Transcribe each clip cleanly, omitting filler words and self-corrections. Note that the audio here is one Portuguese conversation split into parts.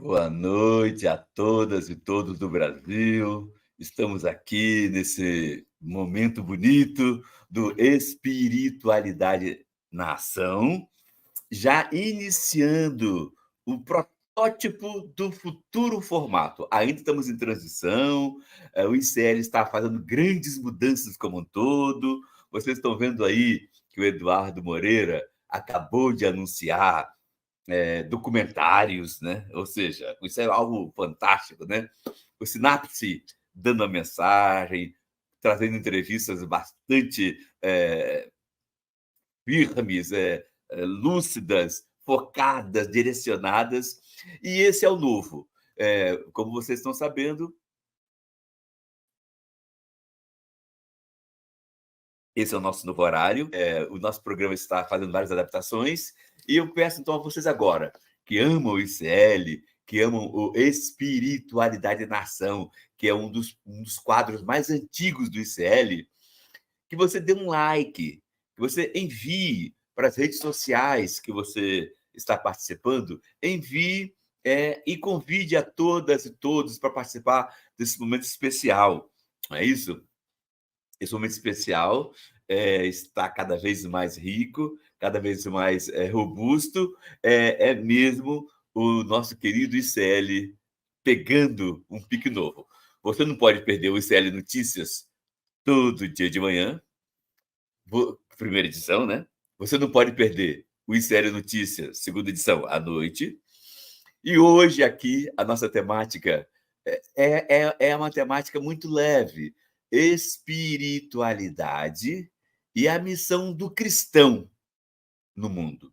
Boa noite a todas e todos do Brasil. Estamos aqui nesse momento bonito do Espiritualidade na Ação, já iniciando o protótipo do futuro formato. Ainda estamos em transição, o ICL está fazendo grandes mudanças como um todo. Vocês estão vendo aí que o Eduardo Moreira acabou de anunciar documentários, né? Ou seja, isso é algo fantástico, né? O Sinapse dando a mensagem, trazendo entrevistas bastante firmes, lúcidas, focadas, direcionadas, e esse é o novo. Como vocês estão sabendo, esse é o nosso novo horário. O nosso programa está fazendo várias adaptações. E eu peço, então, a vocês agora, que amam o ICL, que amam o Espiritualidade na Ação, que é um dos quadros mais antigos do ICL, que você dê um like, que você envie para as redes sociais que você está participando, envie e convide a todas e todos para participar desse momento especial. Não é isso? Esse momento especial está cada vez mais rico, cada vez mais robusto, é mesmo o nosso querido ICL pegando um pique novo. Você não pode perder o ICL Notícias todo dia de manhã, primeira edição, né? Você não pode perder o ICL Notícias, segunda edição, à noite. E hoje aqui a nossa temática é uma temática muito leve: espiritualidade e a missão do cristão no mundo.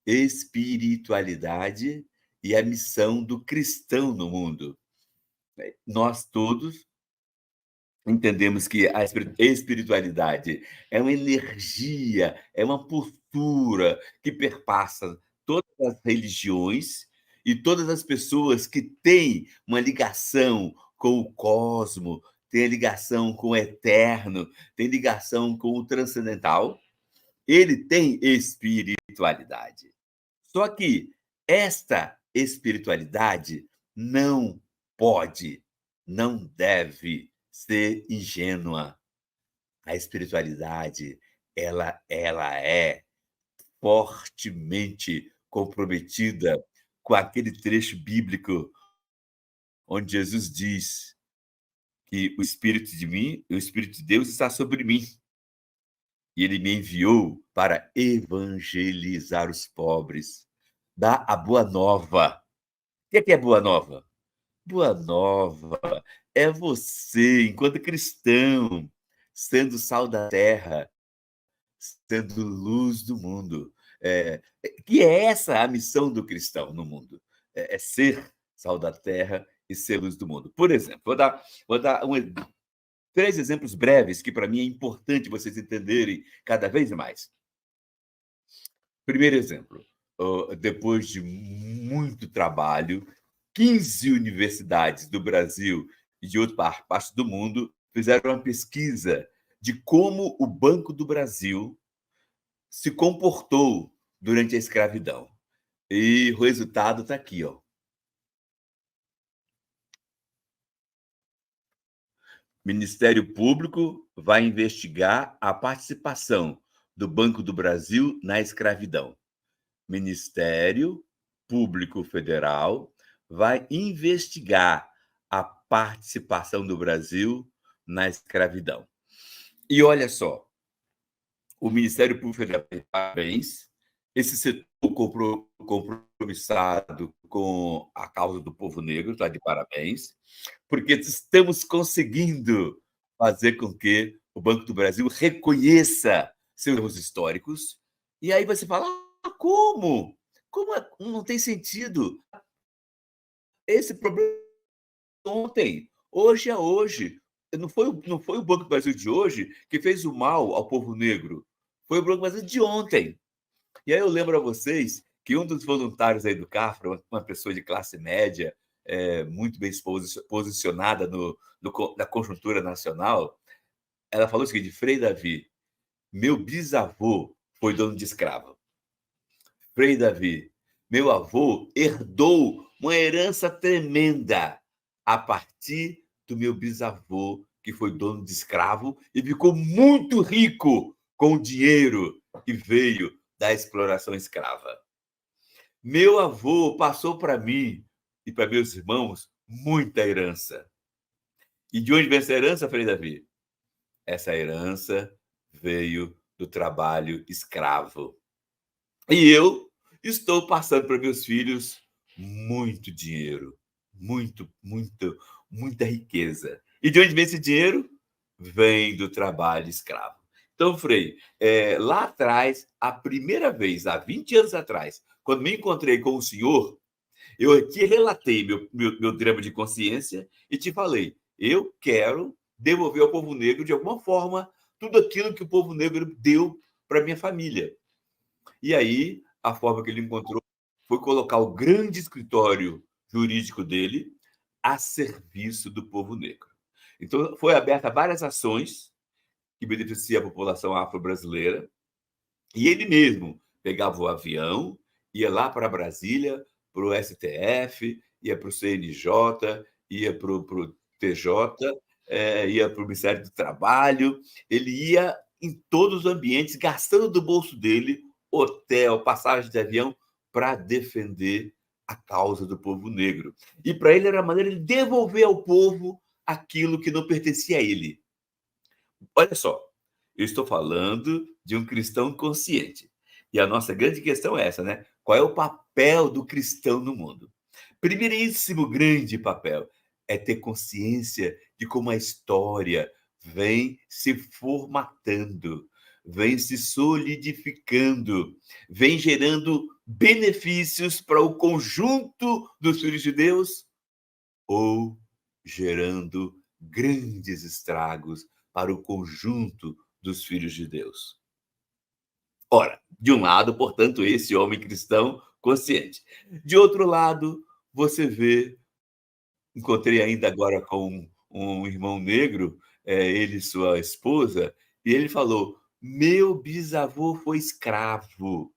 Espiritualidade e a missão do cristão no mundo. Nós todos entendemos que a espiritualidade é uma energia, é uma postura que perpassa todas as religiões e todas as pessoas que têm uma ligação com o cosmo, têm ligação com o eterno, têm ligação com o transcendental. Ele tem espiritualidade. Só que esta espiritualidade não pode, não deve ser ingênua. A espiritualidade, ela é fortemente comprometida com aquele trecho bíblico onde Jesus diz que o Espírito de mim, o Espírito de Deus está sobre mim, e ele me enviou para evangelizar os pobres, dar a boa nova. O que é boa nova? Boa nova é você, enquanto cristão, sendo sal da terra, sendo luz do mundo. Que é essa a missão do cristão no mundo? É ser sal da terra e ser luz do mundo. Por exemplo, vou dar três exemplos breves que, para mim, é importante vocês entenderem cada vez mais. Primeiro exemplo, depois de muito trabalho, 15 universidades do Brasil e de outras partes do mundo fizeram uma pesquisa de como o Banco do Brasil se comportou durante a escravidão. E o resultado está aqui, ó. Ministério Público vai investigar a participação do Banco do Brasil na escravidão. Ministério Público Federal vai investigar a participação do Brasil na escravidão. E olha só, o Ministério Público Federal, parabéns, esse setor compromissado com a causa do povo negro, está de parabéns, porque estamos conseguindo fazer com que o Banco do Brasil reconheça seus erros históricos. E aí você fala, como? Como não tem sentido? Esse problema ontem, hoje é hoje. Não foi o Banco do Brasil de hoje que fez o mal ao povo negro. Foi o Banco do Brasil de ontem. E aí eu lembro a vocês que um dos voluntários aí do CAFRA, uma pessoa de classe média, muito bem posicionada na conjuntura nacional, ela falou o seguinte: Frei Davi, meu bisavô foi dono de escravo. Frei Davi, meu avô herdou uma herança tremenda a partir do meu bisavô, que foi dono de escravo e ficou muito rico com o dinheiro que veio da exploração escrava. Meu avô passou para mim e para meus irmãos muita herança. E de onde vem essa herança, Frei Davi? Essa herança veio do trabalho escravo. E eu estou passando para meus filhos muito dinheiro, muita riqueza. E de onde vem esse dinheiro? Vem do trabalho escravo. Então, Frei, lá atrás, a primeira vez, há 20 anos atrás, quando me encontrei com o senhor, eu te relatei meu drama de consciência e te falei, eu quero devolver ao povo negro, de alguma forma, tudo aquilo que o povo negro deu para minha família. E aí, a forma que ele encontrou foi colocar o grande escritório jurídico dele a serviço do povo negro. Então, foi aberta várias ações que beneficiam a população afro-brasileira, e ele mesmo pegava o avião, ia lá para Brasília, para o STF, ia para o CNJ, ia para o TJ, ia para o Ministério do Trabalho, ele ia em todos os ambientes, gastando do bolso dele hotel, passagem de avião, para defender a causa do povo negro. E para ele era a maneira de devolver ao povo aquilo que não pertencia a ele. Olha só, eu estou falando de um cristão consciente. E a nossa grande questão é essa, né? Qual é o papel do cristão no mundo? Primeiríssimo grande papel é ter consciência de como a história vem se formatando, vem se solidificando, vem gerando benefícios para o conjunto dos filhos de Deus ou gerando grandes estragos para o conjunto dos filhos de Deus. Ora, de um lado, portanto, esse homem cristão consciente. De outro lado, você vê, encontrei ainda agora com um irmão negro, ele e sua esposa, e ele falou: meu bisavô foi escravo.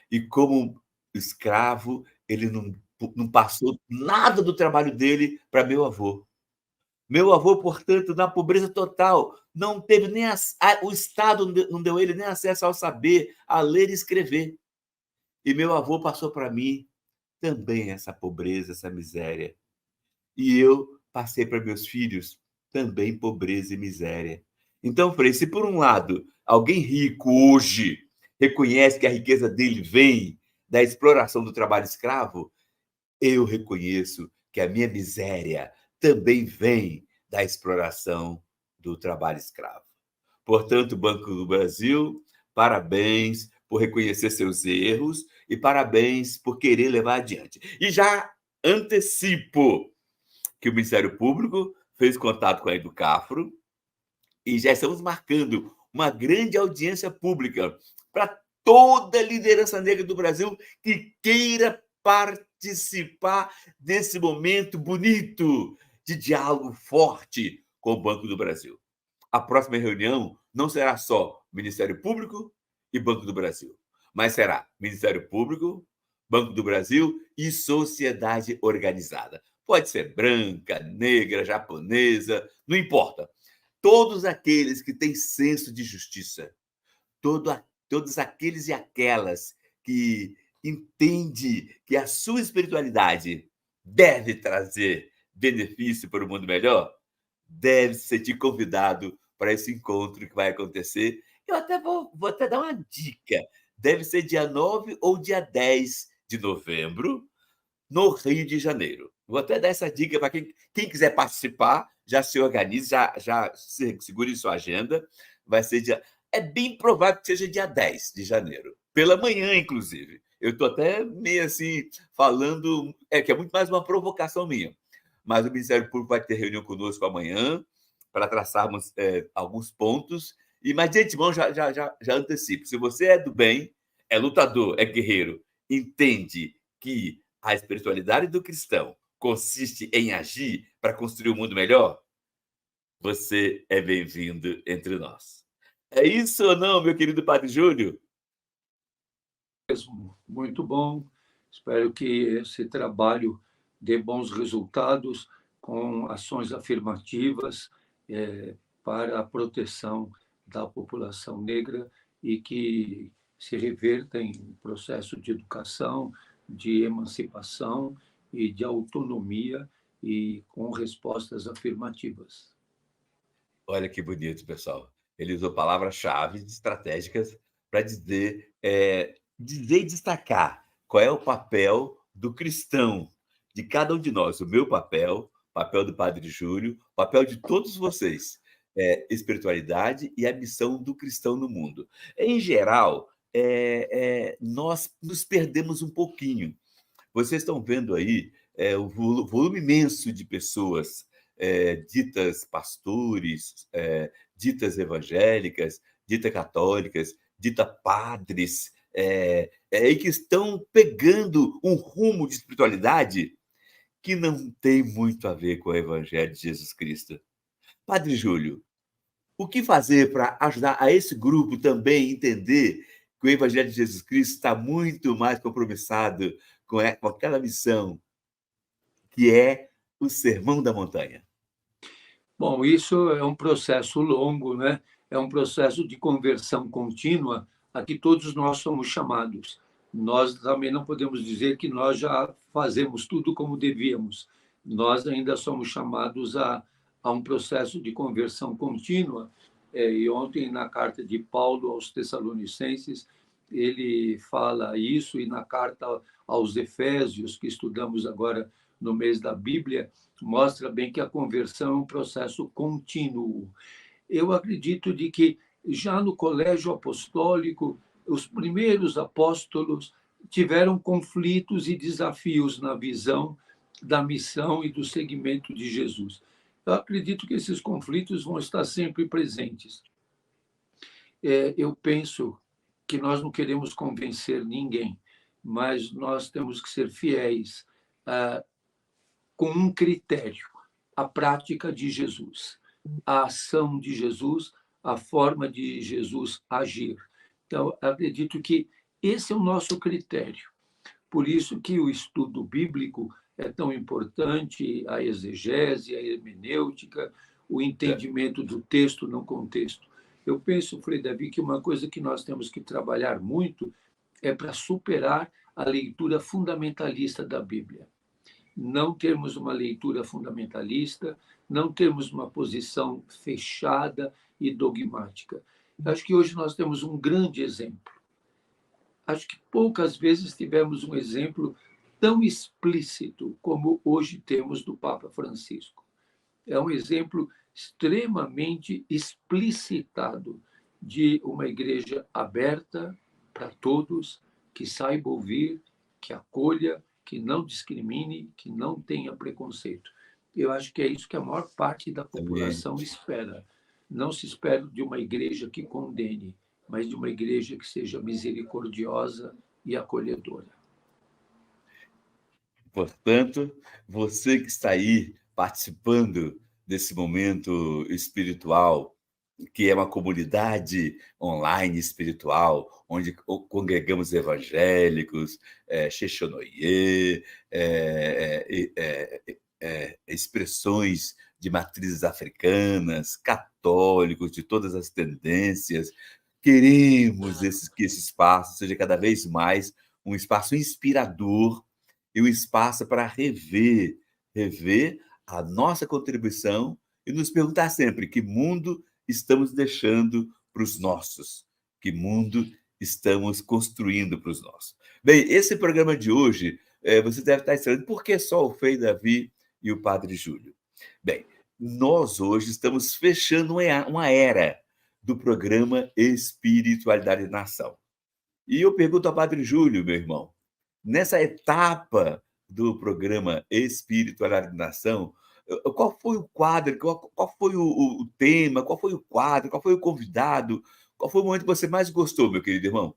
E como escravo, ele não passou nada do trabalho dele para meu avô. Meu avô, portanto, na pobreza total, não teve nem o Estado não deu ele nem acesso ao saber, a ler e escrever. E meu avô passou para mim também essa pobreza, essa miséria. E eu passei para meus filhos também pobreza e miséria. Então, Frei, se por um lado alguém rico hoje reconhece que a riqueza dele vem da exploração do trabalho escravo, eu reconheço que a minha miséria também vem da exploração do trabalho escravo. Portanto, Banco do Brasil, parabéns por reconhecer seus erros e parabéns por querer levar adiante. E já antecipo que o Ministério Público fez contato com a Educafro e já estamos marcando uma grande audiência pública para toda a liderança negra do Brasil que queira participar desse momento bonito de diálogo forte com o Banco do Brasil. A próxima reunião não será só Ministério Público e Banco do Brasil, mas será Ministério Público, Banco do Brasil e sociedade organizada. Pode ser branca, negra, japonesa, não importa. Todos aqueles que têm senso de justiça, todos aqueles e aquelas que entendem que a sua espiritualidade deve trazer benefício para o mundo melhor, deve se sentir convidado para esse encontro que vai acontecer. Eu até vou até dar uma dica. Deve ser dia 9 ou dia 10 de novembro, no Rio de Janeiro. Vou até dar essa dica para quem quiser participar, já se organize, já segure sua agenda. Vai ser dia. É bem provável que seja dia 10 de janeiro, pela manhã, inclusive. Eu estou até meio assim, falando, que é muito mais uma provocação minha. Mas o Ministério Público vai ter reunião conosco amanhã para traçarmos alguns pontos. Mas de antemão já antecipo. Se você é do bem, é lutador, é guerreiro, entende que a espiritualidade do cristão consiste em agir para construir um mundo melhor, você é bem-vindo entre nós. É isso ou não, meu querido Padre Júlio? Muito bom. Espero que esse trabalho dê bons resultados com ações afirmativas para a proteção da população negra e que se reverta em processo de educação, de emancipação e de autonomia e com respostas afirmativas. Olha que bonito, pessoal. Ele usou palavras-chave estratégicas para dizer e destacar qual é o papel do cristão, de cada um de nós. O meu papel do Padre Júlio, papel de todos vocês. Espiritualidade e a missão do cristão no mundo. Em geral, nós nos perdemos um pouquinho. Vocês estão vendo aí o volume imenso de pessoas ditas pastores, ditas evangélicas, ditas católicas, ditas padres, e que estão pegando um rumo de espiritualidade que não tem muito a ver com o Evangelho de Jesus Cristo. Padre Júlio, o que fazer para ajudar a esse grupo também entender que o Evangelho de Jesus Cristo está muito mais compromissado com aquela missão que é o Sermão da Montanha? Bom, isso é um processo longo, né? É um processo de conversão contínua a que todos nós somos chamados. Nós também não podemos dizer que nós já fazemos tudo como devíamos. Nós ainda somos chamados a um processo de conversão contínua. E ontem, na carta de Paulo aos Tessalonicenses, ele fala isso, e na carta aos Efésios, que estudamos agora no mês da Bíblia, mostra bem que a conversão é um processo contínuo. Eu acredito de que já no colégio apostólico, os primeiros apóstolos tiveram conflitos e desafios na visão da missão e do seguimento de Jesus. Eu acredito que esses conflitos vão estar sempre presentes. Eu penso que nós não queremos convencer ninguém, mas nós temos que ser fiéis com um critério: a prática de Jesus, a ação de Jesus, a forma de Jesus agir. Então, acredito que esse é o nosso critério. Por isso que o estudo bíblico é tão importante, a exegese, a hermenêutica, o entendimento do texto no contexto. Eu penso, Frei Davi, que uma coisa que nós temos que trabalhar muito é para superar a leitura fundamentalista da Bíblia. Não termos uma leitura fundamentalista, não termos uma posição fechada e dogmática. Acho que hoje nós temos um grande exemplo. Acho que poucas vezes tivemos um exemplo tão explícito como hoje temos do Papa Francisco. É um exemplo extremamente explicitado de uma igreja aberta para todos, que saiba ouvir, que acolha, que não discrimine, que não tenha preconceito. Eu acho que é isso que a maior parte da população espera. Não se espera de uma igreja que condene, mas de uma igreja que seja misericordiosa e acolhedora. Portanto, você que está aí participando desse momento espiritual, que é uma comunidade online espiritual, onde congregamos evangélicos, Xexonoye, expressões de matrizes africanas, católicos de todas as tendências. Queremos que esse espaço seja cada vez mais um espaço inspirador e um espaço para rever a nossa contribuição e nos perguntar sempre que mundo estamos deixando para os nossos, que mundo estamos construindo para os nossos. Bem, esse programa de hoje, você deve estar estranhando, por que só o Frei Davi e o Padre Júlio? Bem, nós hoje estamos fechando uma era do programa Espiritualidade e Nação. E eu pergunto ao Padre Júlio, meu irmão, nessa etapa do programa Espiritualidade e Nação, qual foi o quadro, qual foi o tema, qual foi o quadro, qual foi o convidado, qual foi o momento que você mais gostou, meu querido irmão?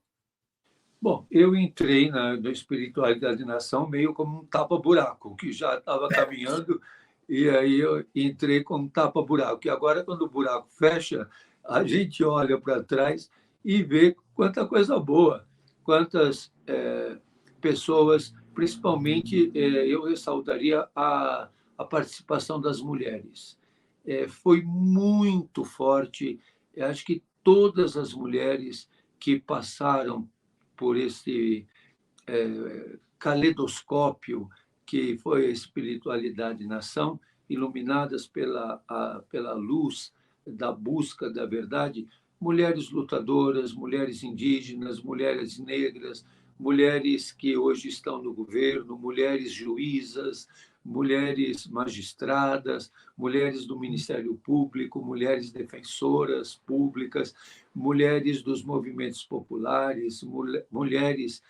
Bom, eu entrei na Espiritualidade e Nação meio como um tapa-buraco, que já estava caminhando, e aí eu entrei como um tapa-buraco. E agora, quando o buraco fecha, a gente olha para trás e vê quanta coisa boa, quantas pessoas Principalmente, eu ressaltaria a participação das mulheres. Foi muito forte. Eu acho que todas as mulheres que passaram por esse caleidoscópio que foi a espiritualidade nação, iluminadas pela luz da busca da verdade, mulheres lutadoras, mulheres indígenas, mulheres negras, mulheres que hoje estão no governo, mulheres juízas, mulheres magistradas, mulheres do Ministério Público, mulheres defensoras públicas, mulheres dos movimentos populares, mulheres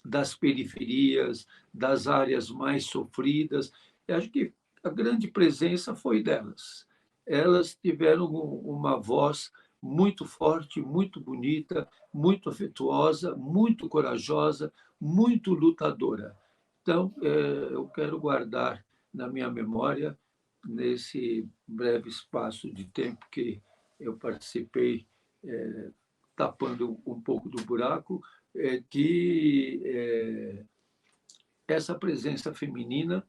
das periferias, das áreas mais sofridas. Eu acho que a grande presença foi delas. Elas tiveram uma voz muito forte, muito bonita, muito afetuosa, muito corajosa, muito lutadora. Então, eu quero guardar na minha memória, nesse breve espaço de tempo que eu participei, tapando um pouco do buraco, que essa presença feminina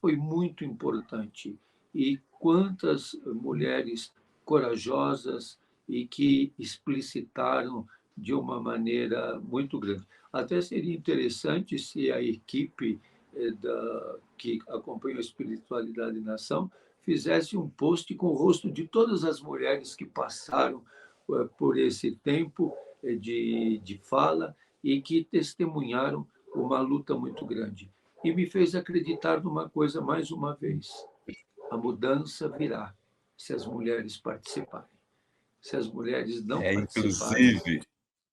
foi muito importante. E quantas mulheres corajosas e que explicitaram de uma maneira muito grande. Até seria interessante se a equipe que acompanha a Espiritualidade na Ação fizesse um post com o rosto de todas as mulheres que passaram por esse tempo de fala e que testemunharam uma luta muito grande. E me fez acreditar numa coisa mais uma vez: a mudança virá se as mulheres participarem. Se as mulheres não participarem, Inclusive,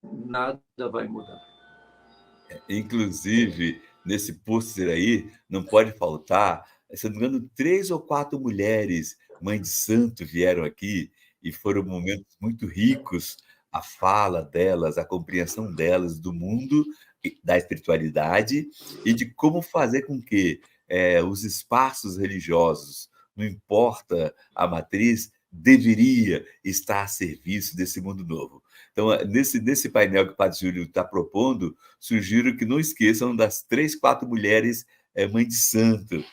nada vai mudar. nesse pôster aí, não pode faltar, se não me engano, 3 ou 4 mulheres, mãe de santo, vieram aqui e foram momentos muito ricos, a fala delas, a compreensão delas do mundo, da espiritualidade e de como fazer com que os espaços religiosos, não importa a matriz, deveria estar a serviço desse mundo novo. Então, nesse painel que o Padre Júlio está propondo, sugiro que não esqueçam das 3, 4 mulheres mãe de santo,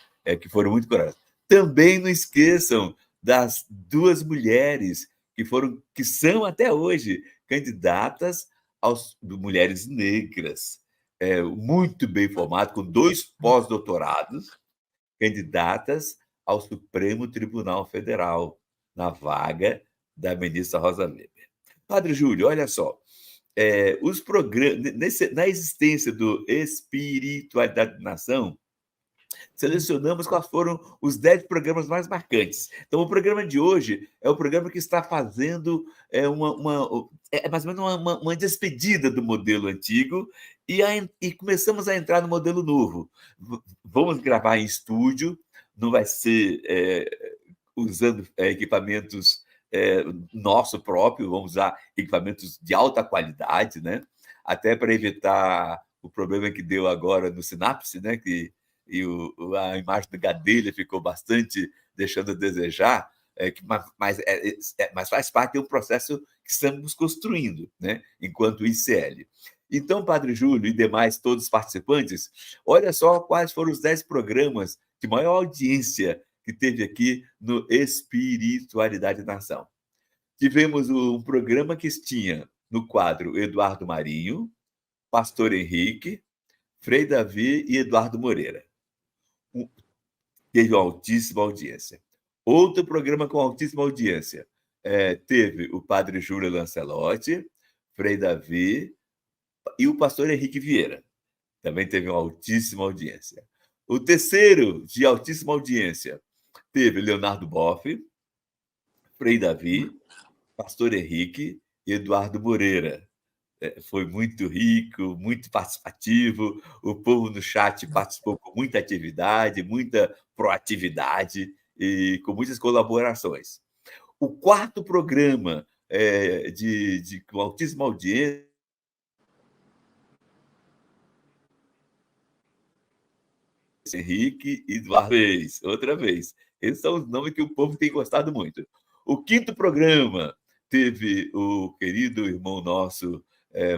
que foram muito corajosas. Também não esqueçam das 2 mulheres que são até hoje candidatas mulheres negras, muito bem formadas, com 2 pós-doutorados, candidatas ao Supremo Tribunal Federal, na vaga da ministra Rosa Weber. Padre Júlio, olha só, os programas, na existência do Espiritualidade de Nação, selecionamos quais foram os 10 programas mais marcantes. Então, o programa de hoje é o programa que está fazendo mais ou menos uma despedida do modelo antigo e começamos a entrar no modelo novo. Vamos gravar em estúdio, não vai ser usando equipamentos nosso próprio, vamos usar equipamentos de alta qualidade, né? Até para evitar o problema que deu agora no Sinapse, né? A imagem da Gadelha ficou bastante deixando a desejar, mas faz parte de um processo que estamos construindo, né? Enquanto ICL. Então, Padre Júlio e demais todos os participantes, olha só quais foram os 10 programas de maior audiência que teve aqui no Espiritualidade Nação. Tivemos um programa que tinha no quadro Eduardo Marinho, Pastor Henrique, Frei Davi e Eduardo Moreira. Teve uma altíssima audiência. Outro programa com altíssima audiência teve o Padre Júlio Lancelotti, Frei Davi e o Pastor Henrique Vieira. Também teve uma altíssima audiência. O terceiro de altíssima audiência teve Leonardo Boff, Frei Davi, Pastor Henrique e Eduardo Moreira. Foi muito rico, muito participativo. O povo no chat participou com muita atividade, muita proatividade e com muitas colaborações. O quarto programa com altíssima audiência, Henrique e Eduardo, outra vez. Esses são os nomes que o povo tem gostado muito. O quinto programa teve o querido irmão nosso,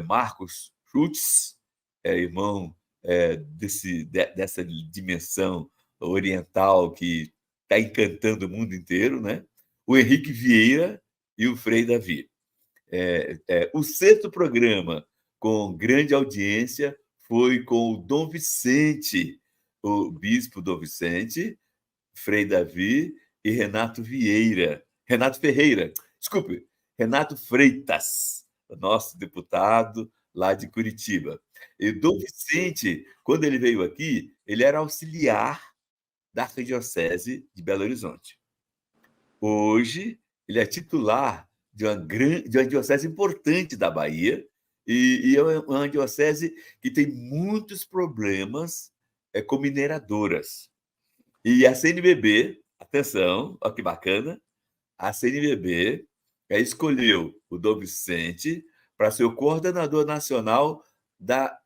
Marcos Schultz, irmão dessa dimensão oriental que está encantando o mundo inteiro, né? O Henrique Vieira e o Frei Davi. O sexto programa, com grande audiência, foi com o Dom Vicente, o bispo Dom Vicente, Frei Davi e Renato Ferreira, desculpe, Renato Freitas, nosso deputado lá de Curitiba. E Dom Vicente, quando ele veio aqui, ele era auxiliar da Arquidiocese de Belo Horizonte. Hoje, ele é titular de uma diocese importante da Bahia, e é uma diocese que tem muitos problemas com mineradoras. E a CNBB, atenção, olha que bacana, a CNBB escolheu o Dom Vicente para ser o coordenador nacional da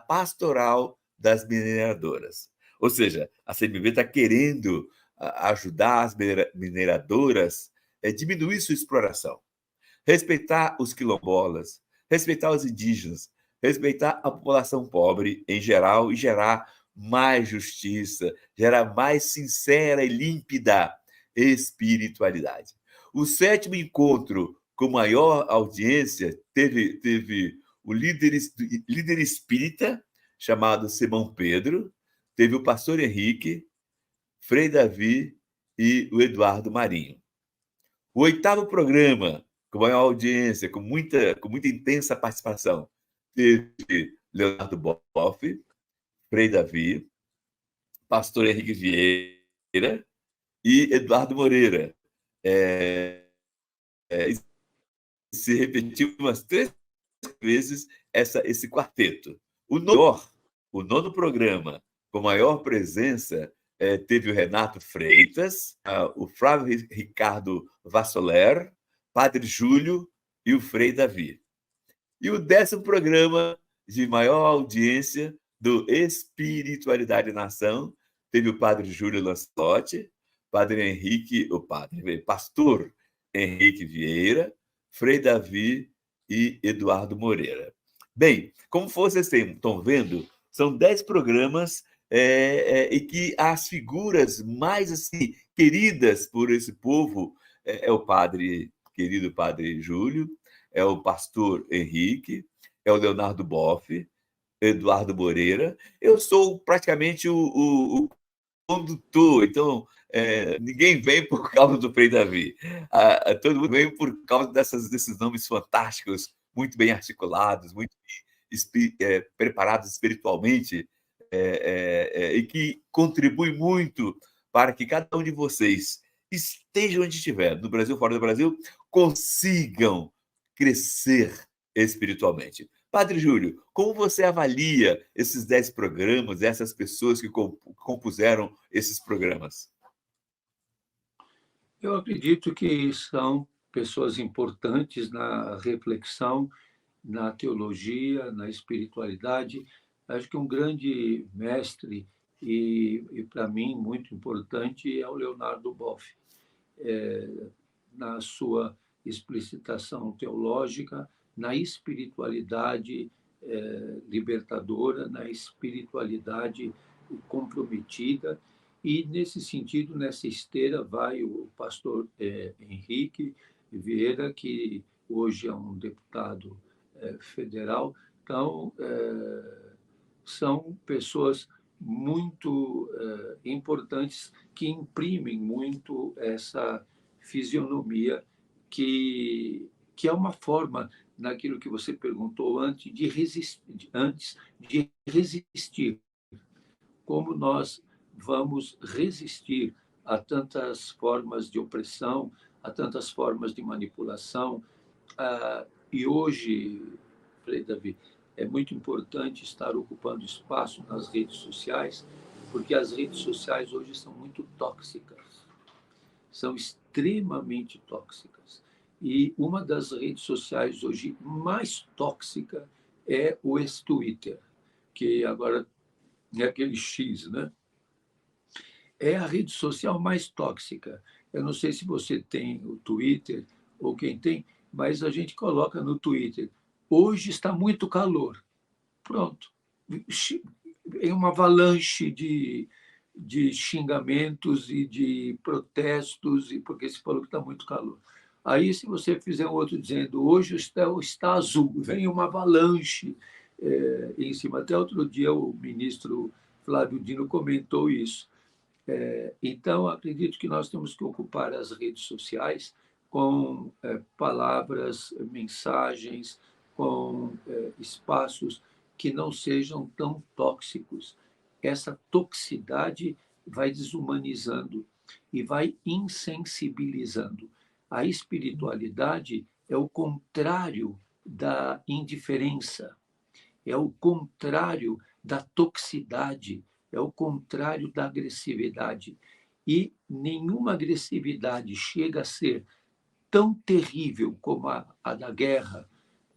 Pastoral das Mineradoras. Ou seja, a CNBB está querendo ajudar as mineradoras a diminuir sua exploração, respeitar os quilombolas, respeitar os indígenas, respeitar a população pobre em geral e gerar mais justiça, gerar mais sincera e límpida espiritualidade. O sétimo encontro com maior audiência teve o líder espírita, chamado Simão Pedro, teve o pastor Henrique, Frei Davi e o Eduardo Marinho. O oitavo programa, com maior audiência, com muita intensa participação, teve Leonardo Boff, Frei Davi, pastor Henrique Vieira e Eduardo Moreira. Se repetiu umas 3 vezes esse quarteto. O nono programa, com maior presença, teve o Renato Freitas, o Flávio Ricardo Vassoler, Padre Júlio e o Frei Davi. E o 10º programa de maior audiência do Espiritualidade e Nação teve o Padre Júlio Lancelotti, Pastor Henrique Vieira, Frei Davi e Eduardo Moreira. Bem, como vocês estão vendo, são 10 programas e que as figuras mais assim, queridas por esse povo é o querido Padre Júlio, é o pastor Henrique, é o Leonardo Boff, Eduardo Moreira. Eu sou praticamente o condutor, então ninguém vem por causa do Frei Davi. Todo mundo vem por causa desses nomes fantásticos, muito bem articulados, muito preparados espiritualmente, e que contribuem muito para que cada um de vocês, esteja onde estiver, no Brasil, fora do Brasil, consigam crescer espiritualmente. Padre Júlio, como você avalia esses 10 programas, essas pessoas que compuseram esses programas? Eu acredito que são pessoas importantes na reflexão, na teologia, na espiritualidade. Acho que um grande mestre e para mim, muito importante é o Leonardo Boff. Na sua explicitação teológica, na espiritualidade libertadora, na espiritualidade comprometida. E, nesse sentido, nessa esteira, vai o pastor Henrique Vieira, que hoje é um deputado federal. Então, são pessoas muito importantes que imprimem muito essa fisionomia que é uma forma, naquilo que você perguntou antes, de resistir. Como nós vamos resistir a tantas formas de opressão, a tantas formas de manipulação. E hoje, Frei Davi, é muito importante estar ocupando espaço nas redes sociais, porque as redes sociais hoje são muito tóxicas, são extremamente tóxicas. E uma das redes sociais hoje mais tóxica é o ex-Twitter, que agora é aquele X, né? É a rede social mais tóxica. Eu não sei se você tem o Twitter ou quem tem, mas a gente coloca no Twitter: hoje está muito calor. pronto. Em uma avalanche de xingamentos e de protestos, e porque se falou que está muito calor. Aí, se você fizer um outro dizendo hoje está azul, vem uma avalanche em cima. Até outro dia o ministro Flávio Dino comentou isso. Então, acredito que nós temos que ocupar as redes sociais com palavras, mensagens, com espaços que não sejam tão tóxicos. Essa toxicidade vai desumanizando e vai insensibilizando. A espiritualidade é o contrário da indiferença, é o contrário da toxicidade, é o contrário da agressividade. E nenhuma agressividade chega a ser tão terrível como a da guerra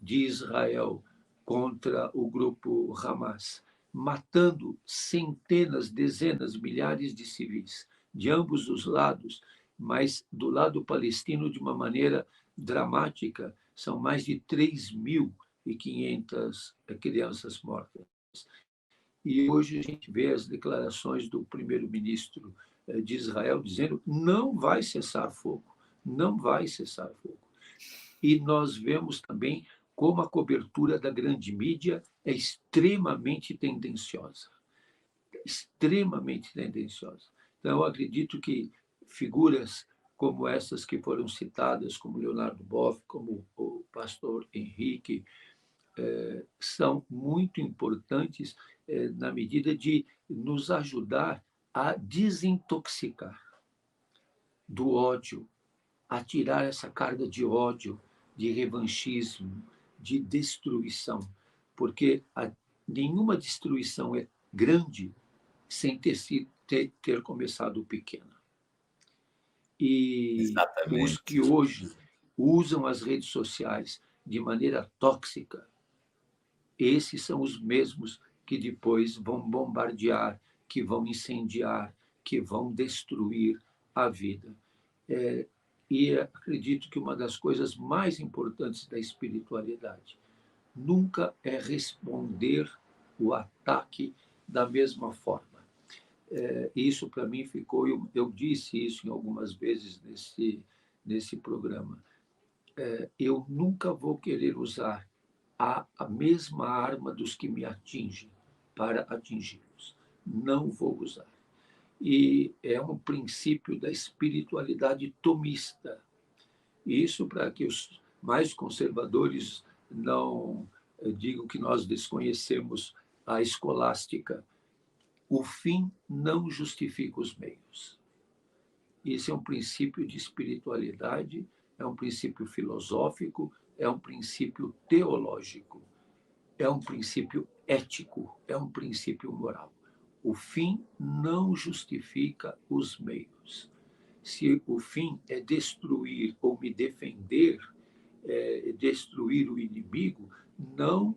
de Israel contra o grupo Hamas, matando centenas, dezenas, milhares de civis de ambos os lados, mas do lado palestino de uma maneira dramática. São mais de 3.500 crianças mortas. E hoje a gente vê as declarações do primeiro-ministro de Israel dizendo não vai cessar fogo, não vai cessar fogo. E nós vemos também como a cobertura da grande mídia é extremamente tendenciosa, extremamente tendenciosa. Então, eu acredito que figuras como essas que foram citadas, como Leonardo Boff, como o pastor Henrique, são muito importantes na medida de nos ajudar a desintoxicar do ódio, a tirar essa carga de ódio, de revanchismo, de destruição, porque nenhuma destruição é grande sem ter começado pequena. E os que Exatamente. hoje usam as redes sociais de maneira tóxica, esses são os mesmos que depois vão bombardear, que vão incendiar, que vão destruir a vida. E acredito que uma das coisas mais importantes da espiritualidade nunca é responder o ataque da mesma forma. Isso, para mim, ficou... Eu disse isso em algumas vezes nesse programa. Eu nunca vou querer usar a mesma arma dos que me atingem para atingi-los. Não vou usar. E é um princípio da espiritualidade tomista. Isso para que os mais conservadores não digam que nós desconhecemos a escolástica. O fim não justifica os meios. Esse é um princípio de espiritualidade, é um princípio filosófico, é um princípio teológico, é um princípio ético, é um princípio moral. O fim não justifica os meios. Se o fim é destruir ou me defender, destruir o inimigo, não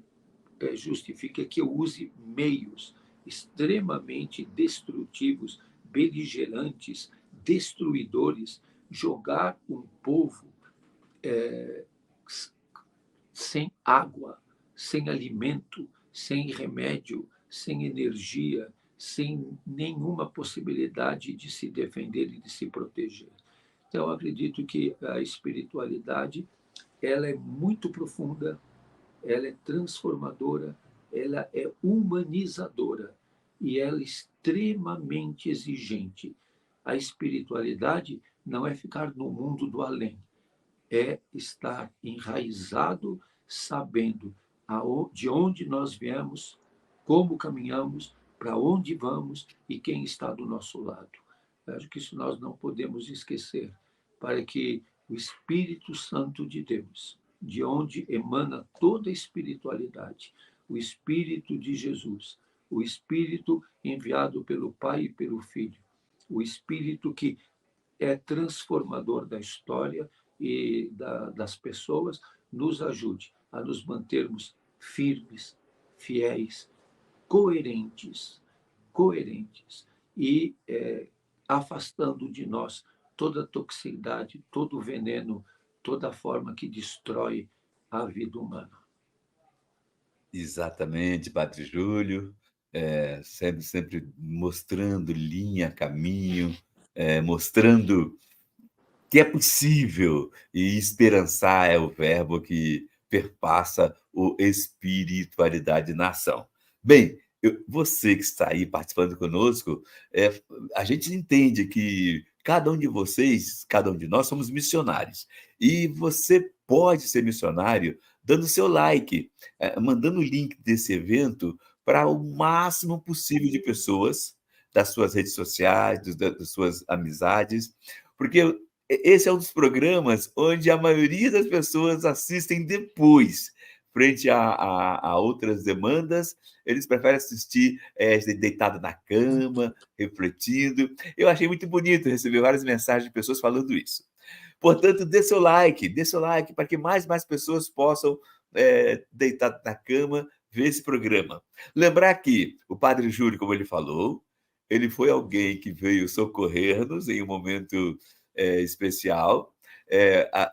justifica que eu use meios extremamente destrutivos, beligerantes, destruidores, jogar um povo sem água, sem alimento, sem remédio, sem energia, sem nenhuma possibilidade de se defender e de se proteger. Então, eu acredito que a espiritualidade ela é muito profunda, ela é transformadora, ela é humanizadora e ela é extremamente exigente. A espiritualidade não é ficar no mundo do além, é estar enraizado, sabendo de onde nós viemos, como caminhamos, para onde vamos e quem está do nosso lado. Eu acho que isso nós não podemos esquecer, para que o Espírito Santo de Deus, de onde emana toda a espiritualidade, o Espírito de Jesus, o Espírito enviado pelo Pai e pelo Filho, o Espírito que é transformador da história e das pessoas, nos ajude a nos mantermos firmes, fiéis, coerentes e afastando de nós toda a toxicidade, todo o veneno, toda a forma que destrói a vida humana. Exatamente, Padre Júlio, sempre mostrando linha, caminho, mostrando que é possível, e esperançar é o verbo que perpassa o espiritualidade na ação. Bem, você que está aí participando conosco, a gente entende que cada um de vocês, cada um de nós somos missionários. E você pode ser missionário dando seu like, mandando o link desse evento para o máximo possível de pessoas, das suas redes sociais, das suas amizades, porque esse é um dos programas onde a maioria das pessoas assistem depois, frente a outras demandas, eles preferem assistir deitado na cama, refletindo. Eu achei muito bonito receber várias mensagens de pessoas falando isso. Portanto, dê seu like para que mais pessoas possam, deitado na cama, ver esse programa. Lembrar que o Padre Júlio, como ele falou, ele foi alguém que veio socorrer-nos em um momento especial.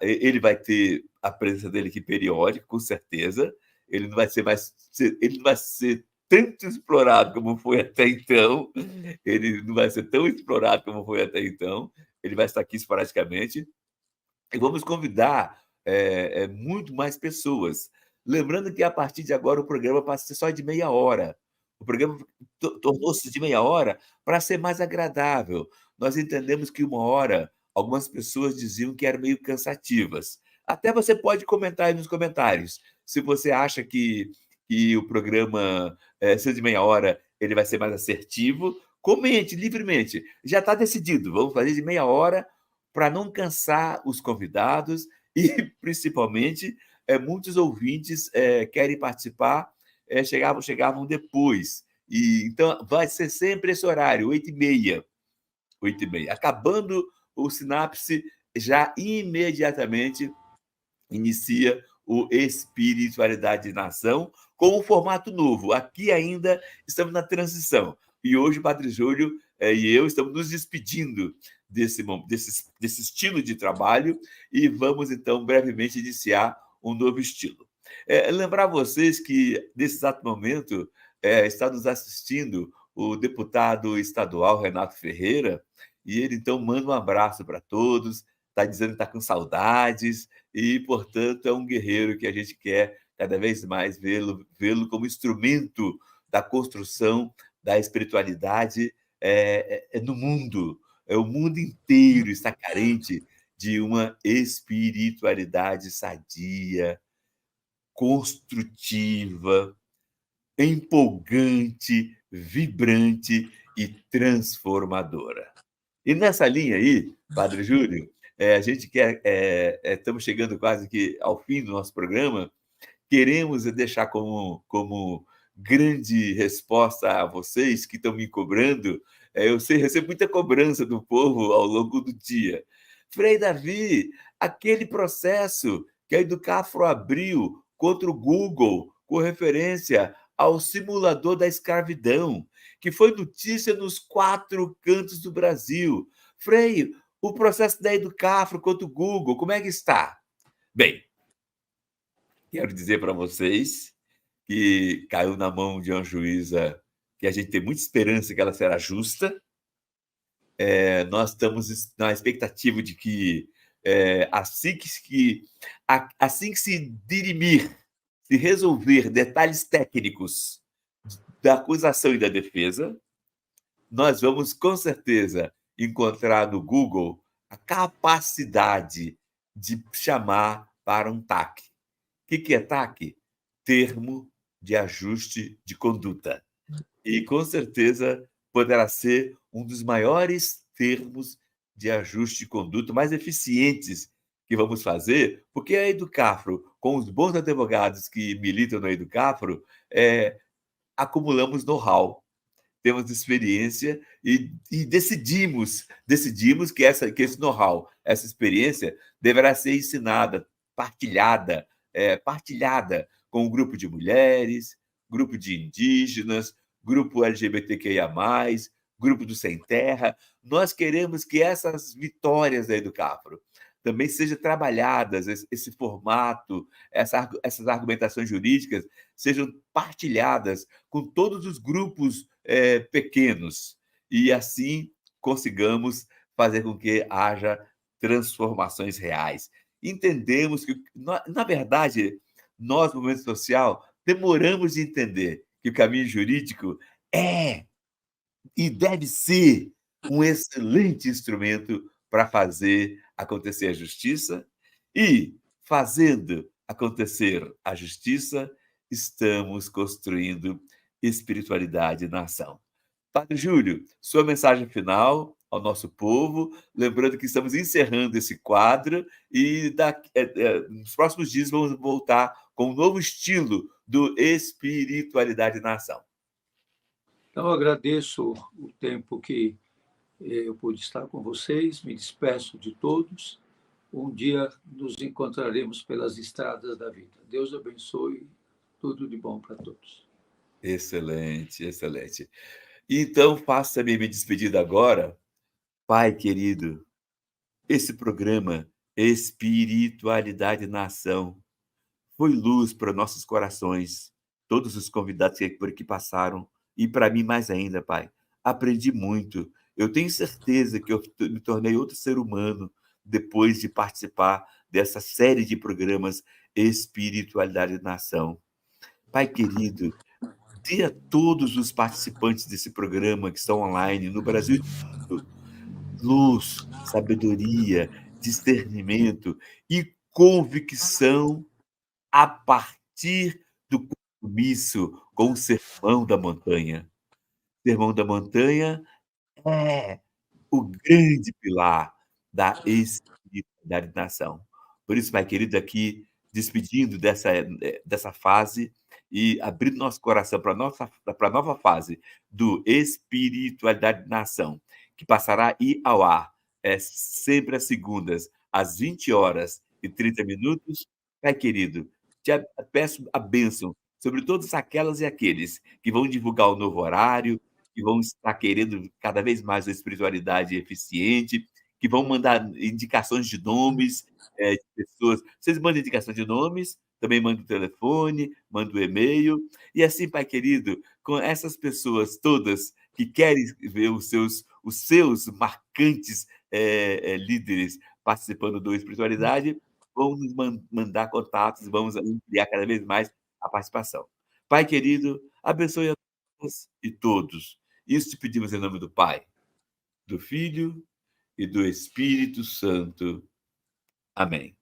Ele vai ter a presença dele aqui periódica, com certeza. Ele não vai ser ele não vai ser tanto explorado como foi até então. Ele não vai ser tão explorado como foi até então. Ele vai estar aqui esporadicamente. E vamos convidar muito mais pessoas. Lembrando que a partir de agora o programa passa a ser só de meia hora. O programa tornou-se de meia hora para ser mais agradável. Nós entendemos que uma hora, algumas pessoas diziam que eram meio cansativas. Até você pode comentar aí nos comentários. Se você acha que o programa, se de meia hora, ele vai ser mais assertivo, comente livremente. Já está decidido, vamos fazer de meia hora para não cansar os convidados e, principalmente, muitos ouvintes querem participar, chegavam depois. Então, vai ser sempre esse horário, 8h30. 8h30. Acabando o Sinapse, já imediatamente inicia o Espiritualidade de Nação, com um formato novo. Aqui ainda estamos na transição. E hoje o Padre Júlio e eu estamos nos despedindo desse estilo de trabalho e vamos, então, brevemente iniciar um novo estilo. Lembrar vocês que, nesse exato momento, está nos assistindo o deputado estadual Renato Ferreira, e ele, então, manda um abraço para todos, está dizendo que está com saudades, e, portanto, é um guerreiro que a gente quer cada vez mais vê-lo como instrumento da construção da espiritualidade no mundo. O mundo inteiro está carente de uma espiritualidade sadia, construtiva, empolgante, vibrante e transformadora. E nessa linha aí, Padre Júlio, a gente quer, estamos chegando quase que ao fim do nosso programa, queremos deixar como grande resposta a vocês que estão me cobrando. Eu recebo muita cobrança do povo ao longo do dia. Frei Davi, aquele processo que a Educafro abriu contra o Google, com referência ao simulador da escravidão, que foi notícia nos 4 cantos do Brasil. Frei, o processo da Educafro contra o Google, como é que está? Bem, quero dizer para vocês que caiu na mão de uma juíza que a gente tem muita esperança que ela será justa. Nós estamos na expectativa de que, assim que se dirimir, se resolver detalhes técnicos da acusação e da defesa, nós vamos, com certeza, encontrar no Google a capacidade de chamar para um TAC. O que é TAC? Termo de ajuste de conduta. E, com certeza, poderá ser um dos maiores termos de ajuste de conduta mais eficientes que vamos fazer, porque a Educafro, com os bons advogados que militam na Educafro, acumulamos know-how, temos experiência e decidimos que esse know-how, essa experiência, deverá ser ensinada, partilhada com um grupo de mulheres, grupo de indígenas, grupo LGBTQIA+, grupo do Sem Terra. Nós queremos que essas vitórias da Educafro também seja trabalhadas, esse formato, essas argumentações jurídicas sejam partilhadas com todos os grupos pequenos, e assim consigamos fazer com que haja transformações reais. Entendemos que, na verdade, nós, movimento social, demoramos de entender que o caminho jurídico é e deve ser um excelente instrumento para fazer acontecer a justiça, e, fazendo acontecer a justiça, estamos construindo espiritualidade na ação. Padre Júlio, sua mensagem final ao nosso povo, lembrando que estamos encerrando esse quadro e nos próximos dias vamos voltar com um novo estilo do Espiritualidade na Ação. Então, eu agradeço o tempo que eu pude estar com vocês, me despeço de todos. Um dia nos encontraremos pelas estradas da vida. Deus abençoe, tudo de bom para todos. Excelente, excelente. Então, faço também minha despedida agora. Pai querido, esse programa Espiritualidade na Ação foi luz para nossos corações. Todos os convidados que por aqui passaram, e para mim mais ainda, Pai. Aprendi muito. Eu tenho certeza que eu me tornei outro ser humano depois de participar dessa série de programas Espiritualidade na Ação. Pai querido, dê a todos os participantes desse programa que estão online no Brasil todo luz, sabedoria, discernimento e convicção a partir do compromisso com o Sermão da Montanha. O Sermão da Montanha é o grande pilar da espiritualidade da nação. Por isso, Pai querido, aqui despedindo dessa fase e abrindo nosso coração para a nova fase do Espiritualidade da Nação, que passará a ir ao ar sempre às segundas, às 20h30. Pai querido, peço a bênção sobre todas aquelas e aqueles que vão divulgar o novo horário, que vão estar querendo cada vez mais uma espiritualidade eficiente, que vão mandar indicações de nomes de pessoas. Vocês mandam indicação de nomes, também mandam o telefone, mandam o e-mail. E assim, Pai querido, com essas pessoas todas que querem ver os seus marcantes líderes participando do Espiritualidade, vão nos mandar contatos, vamos ampliar cada vez mais a participação. Pai querido, abençoe a todos e todos. Isso te pedimos em nome do Pai, do Filho e do Espírito Santo. Amém.